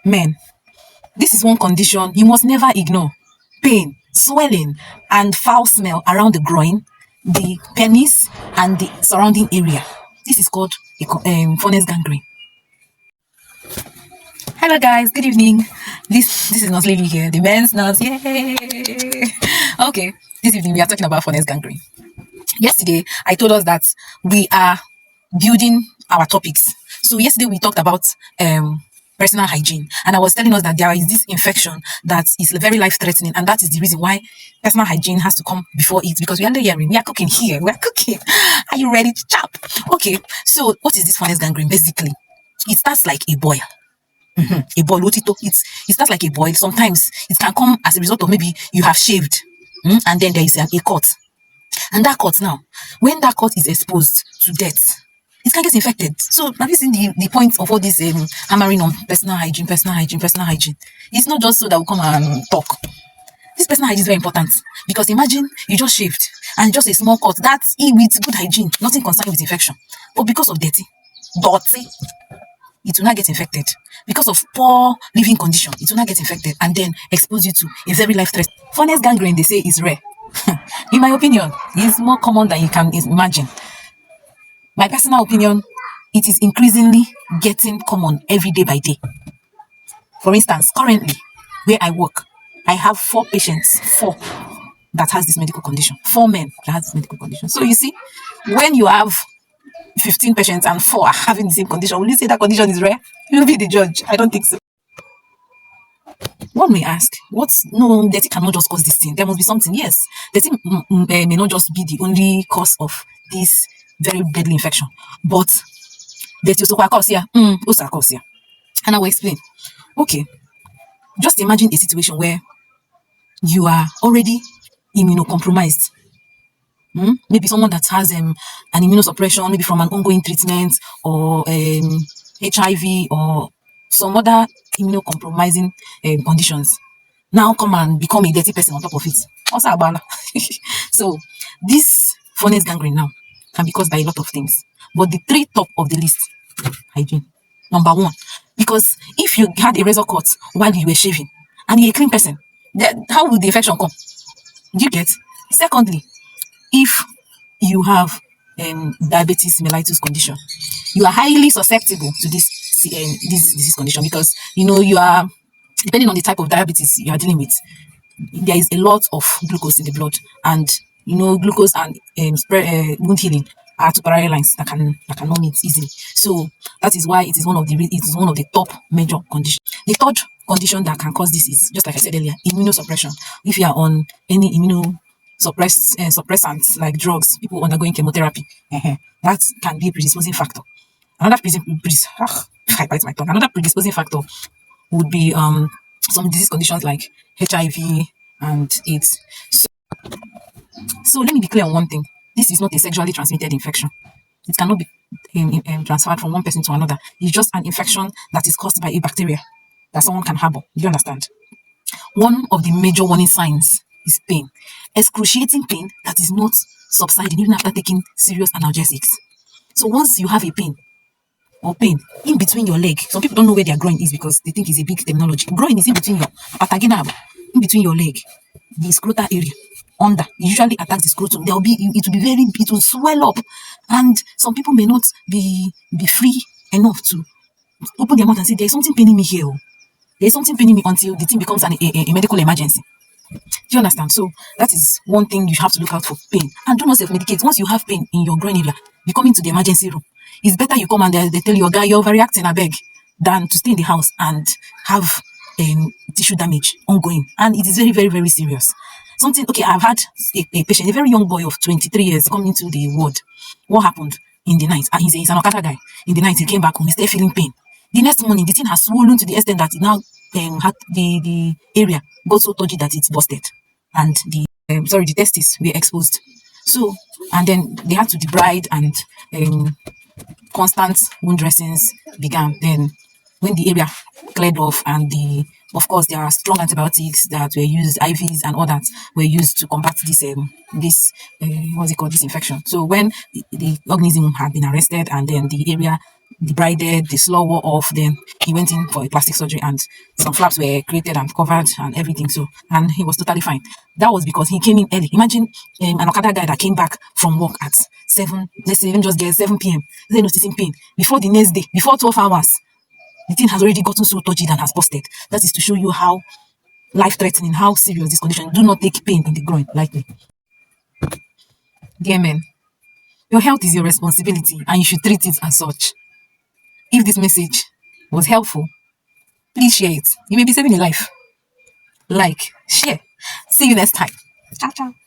Men, this is one condition you must never ignore. Pain, swelling, and foul smell around the groin, the penis, and the surrounding area. This is called Forniers gangrene. Hello guys, good evening. This is Nurse Lily here, the men's nurse. Yay! Okay, this evening we are talking about Forniers gangrene. Yesterday I told us that we are building our topics. So yesterday we talked about personal hygiene, and I was telling us that there is this infection that is very life threatening, and that is the reason why personal hygiene has to come before it, because we are layering, we are cooking here, we are cooking. Are you ready to chop? Okay, so what is this Forniers gangrene? Basically, it starts like a boil. A boil, it starts like a boil. Sometimes it can come as a result of maybe you have shaved, and then there is a cut. And that cut now, when that cut is exposed to dirt, it can get infected. So have you seen the point of all this hammering on personal hygiene, personal hygiene, personal hygiene? It's not just so that we come and talk. This personal hygiene is very important, because imagine you just shaved and just a small cut. That's it, with good hygiene, nothing concerned with infection. But because of dirty, it will not get infected. Because of poor living condition, it will not get infected and then expose you to a very life threat. Forniers gangrene, they say, is rare. In my opinion, it's more common than you can imagine. My personal opinion, it is increasingly getting common every day by day. For instance, currently, where I work, I have 4 patients, 4 that has this medical condition, 4 men that has this medical condition. So you see, when you have 15 patients and 4 are having the same condition, will you say that condition is rare? You'll be the judge. I don't think so. One may ask, no, dirty cannot just cause this thing. There must be something. Yes, dirty may not just be the only cause of this very deadly infection, but dirty also cause here. Also cause here. And I will explain. Okay, just imagine a situation where you are already immunocompromised. Maybe someone that has an immunosuppression, maybe from an ongoing treatment, or HIV, or some other immunocompromising conditions, now come and become a dirty person on top of it. Also, abala. So this Forniers gangrene now can be caused by a lot of things, but the 3 top of the list: hygiene. Number 1, because if you had a razor cut while you were shaving and you're a clean person, then how will the infection come? Do you get? Secondly, if you have diabetes mellitus condition, you are highly susceptible to this disease condition, because you are, depending on the type of diabetes you are dealing with, there is a lot of glucose in the blood, and glucose and wound healing are 2 parallel lines that cannot meet easily. So that is why it is one of the top major conditions. The third condition that can cause this is, just like I said earlier, immunosuppression. If you are on any suppressants like drugs, people undergoing chemotherapy, that can be a predisposing factor. Another I bite my tongue. Another predisposing factor would be some disease conditions like HIV and AIDS. So let me be clear on one thing: this is not a sexually transmitted infection. It cannot be transferred from one person to another. It's just an infection that is caused by a bacteria that someone can harbor. Do you understand? One of the major warning signs is pain, excruciating pain that is not subsiding even after taking serious analgesics. So once you have a pain in between your leg, some people don't know where their groin is because they think it's a big terminology. Groin is in between your patagina, in between your leg, the scrotal area. Under, it usually attacks the scrotum. It will swell up, and some people may not be free enough to open their mouth and say, "There's something paining me here. There's something paining me," until the thing becomes a medical emergency. Do you understand? So that is one thing you have to look out for: pain. And do not self-medicate. Once you have pain in your groin area, you come into the emergency room. It's better you come and they tell your guy you're overreacting, I beg, than to stay in the house and have tissue damage ongoing. And it is very, very, very serious. Okay, I've had a patient, a very young boy of 23 years, come into the ward. What happened in the night? He's an Okada guy. In the night, he came back home, he started feeling pain. The next morning, the thing has swollen to the extent that it now had the area got so dodgy that it busted, and the testes were exposed. So, and then they had to debride, and constant wound dressings began. Then, when the area cleared off, and of course, there are strong antibiotics that were used, IVs and all that were used to combat this what's it called, this infection. So when the organism had been arrested, and then the area debrided, the slaw wore off, then he went in for a plastic surgery and some flaps were created and covered and everything. So, and he was totally fine. That was because he came in early. Imagine an Okada guy that came back from work at 7, let's say even just get 7 p.m. They're noticing pain. Before the next day, before 12 hours, the thing has already gotten so touchy and has busted. That is to show you how life-threatening, how serious this condition. Do not take pain in the groin lightly. Dear men, your health is your responsibility and you should treat it as such. If this message was helpful, please share it. You may be saving a life. Like, share. See you next time. Ciao, ciao.